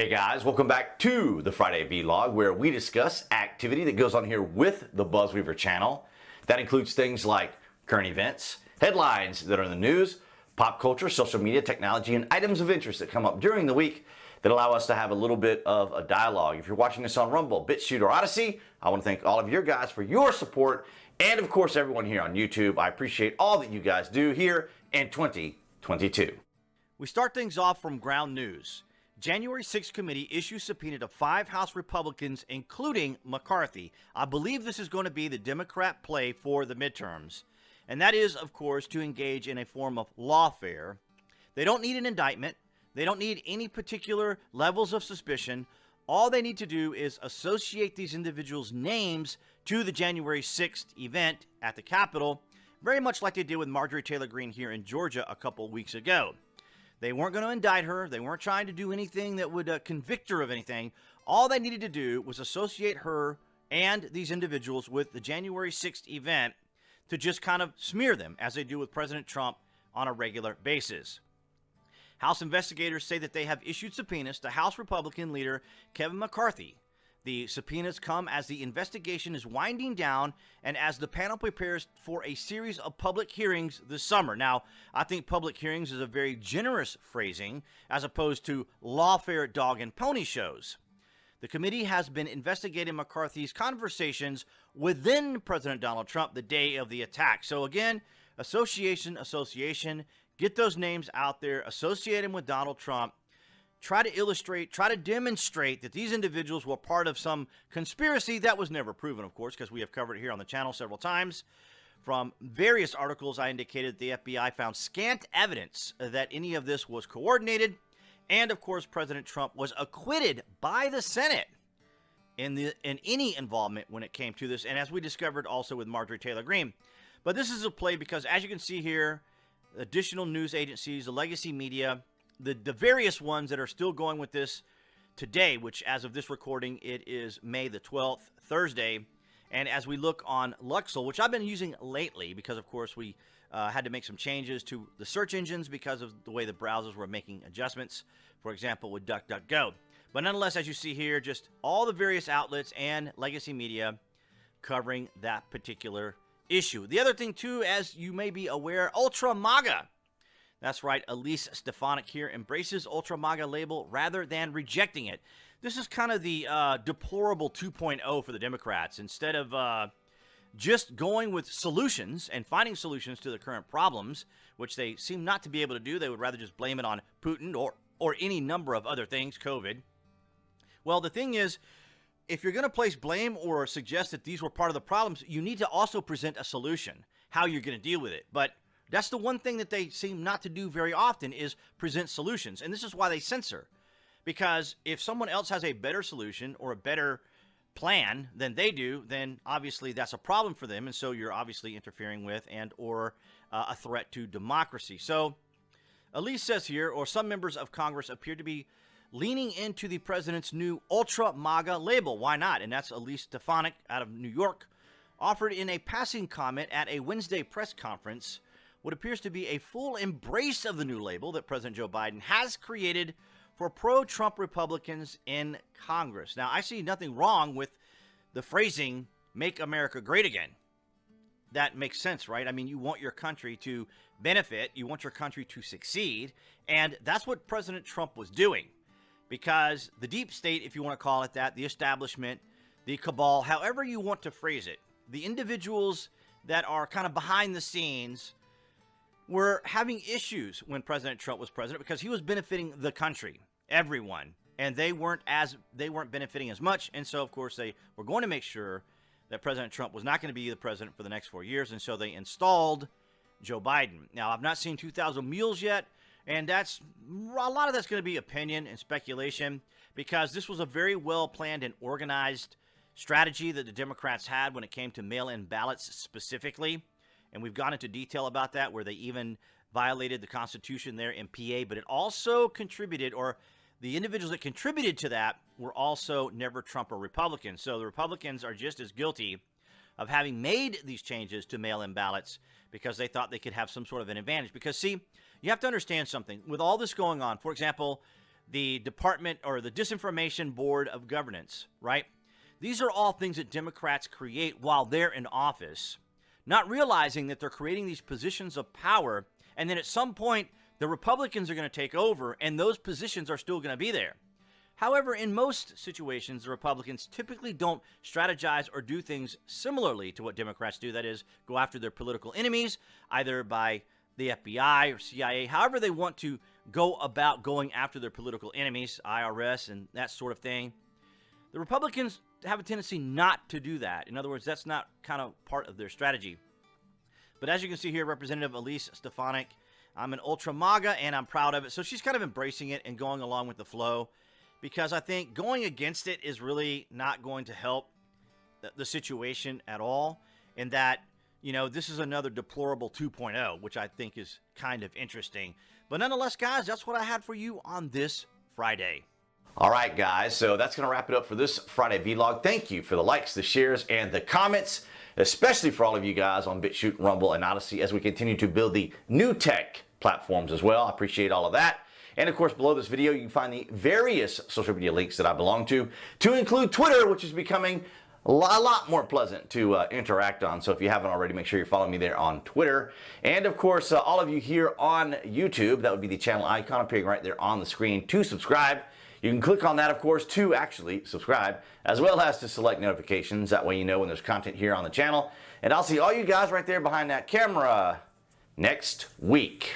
Hey guys, welcome back to the Friday Vlog, where we discuss activity that goes on here with the BuzWeaver channel. That includes things like current events, headlines that are in the news, pop culture, social media, technology, and items of interest that come up during the week that allow us to have a little bit of a dialogue. If you're watching this on Rumble, BitChute, or Odyssey, I want to thank all of you guys for your support, and of course everyone here on YouTube. I appreciate all that you guys do here in 2022. We start things off from ground news. January 6th committee issues subpoena to 5 House Republicans, including McCarthy. I believe this is going to be the Democrat play for the midterms. And that is, of course, to engage in a form of lawfare. They don't need an indictment. They don't need any particular levels of suspicion. All they need to do is associate these individuals' names to the January 6th event at the Capitol, very much like they did with Marjorie Taylor Greene here in Georgia a couple weeks ago. They weren't going to indict her. They weren't trying to do anything that would convict her of anything. All they needed to do was associate her and these individuals with the January 6th event to just kind of smear them, as they do with President Trump on a regular basis. House investigators say that they have issued subpoenas to House Republican leader Kevin McCarthy. The subpoenas come as the investigation is winding down and as the panel prepares for a series of public hearings this summer. Now, I think public hearings is a very generous phrasing as opposed to lawfare dog and pony shows. The committee has been investigating McCarthy's conversations within President Donald Trump the day of the attack. So again, association, get those names out there, associate him with Donald Trump. Try to illustrate, try to demonstrate that these individuals were part of some conspiracy that was never proven, of course, because we have covered it here on the channel several times. From various articles, I indicated the FBI found scant evidence that any of this was coordinated. And, of course, President Trump was acquitted by the Senate in any involvement when it came to this. And as we discovered also with Marjorie Taylor Greene. But this is a play because, as you can see here, additional news agencies, the legacy media, the various ones that are still going with this today, which as of this recording, it is May the 12th, Thursday. And as we look on Luxel, which I've been using lately because, of course, we had to make some changes to the search engines because of the way the browsers were making adjustments, for example, with DuckDuckGo. But nonetheless, as you see here, just all the various outlets and legacy media covering that particular issue. The other thing, too, as you may be aware, UltraMAGA. That's right, Elise Stefanik here embraces UltraMAGA label rather than rejecting it. This is kind of the deplorable 2.0 for the Democrats. Instead of just going with solutions and finding solutions to the current problems, which they seem not to be able to do, they would rather just blame it on Putin or any number of other things, COVID. Well, the thing is, if you're going to place blame or suggest that these were part of the problems, you need to also present a solution, how you're going to deal with it. But that's the one thing that they seem not to do very often is present solutions. And this is why they censor. Because if someone else has a better solution or a better plan than they do, then obviously that's a problem for them. And so you're obviously interfering with and or a threat to democracy. So Elise says here, or some members of Congress appear to be leaning into the president's new UltraMAGA label. Why not? And that's Elise Stefanik out of New York, offered in a passing comment at a Wednesday press conference what appears to be a full embrace of the new label that President Joe Biden has created for pro-Trump Republicans in Congress. Now, I see nothing wrong with the phrasing, "Make America Great Again." That makes sense, right? I mean, you want your country to benefit. You want your country to succeed. And that's what President Trump was doing. Because the deep state, if you want to call it that, the establishment, the cabal, however you want to phrase it, the individuals that are kind of behind the scenes were having issues when President Trump was president because he was benefiting the country, everyone, and they weren't benefiting as much. And so, of course, they were going to make sure that President Trump was not going to be the president for the next 4 years, and so they installed Joe Biden. Now, I've not seen 2,000 Mules yet, and that's a lot of that's going to be opinion and speculation because this was a very well-planned and organized strategy that the Democrats had when it came to mail-in ballots specifically. And we've gone into detail about that, where they even violated the Constitution there in PA. But it also contributed, or the individuals that contributed to that were also never Trump or Republicans. So the Republicans are just as guilty of having made these changes to mail-in ballots because they thought they could have some sort of an advantage. Because, see, you have to understand something. With all this going on, for example, the Department or the Disinformation Board of Governance, right? These are all things that Democrats create while they're in office, not realizing that they're creating these positions of power, and then at some point, the Republicans are going to take over, and those positions are still going to be there. However, in most situations, the Republicans typically don't strategize or do things similarly to what Democrats do. That is, go after their political enemies, either by the FBI or CIA, however they want to go about going after their political enemies, IRS and that sort of thing. The Republicans have a tendency not to do that. In other words, that's not kind of part of their strategy. But as you can see here, Representative Elise Stefanik, I'm an UltraMAGA and I'm proud of it. So she's kind of embracing it and going along with the flow, because I think going against it is really not going to help the situation at all. And that, you know, this is another deplorable 2.0, which I think is kind of interesting. But nonetheless, guys, that's what I had for you on this Friday. All right, guys, so that's going to wrap it up for this Friday vlog. Thank you for the likes, the shares, and the comments, especially for all of you guys on BitChute, Rumble, and Odyssey as we continue to build the new tech platforms as well. I appreciate all of that. And of course, below this video, you can find the various social media links that I belong to include Twitter, which is becoming a lot more pleasant to interact on. So if you haven't already, make sure you're following me there on Twitter. And of course, all of you here on YouTube, that would be the channel icon appearing right there on the screen to subscribe. You can click on that, of course, to actually subscribe, as well as to select notifications. That way you know when there's content here on the channel. And I'll see all you guys right there behind that camera next week.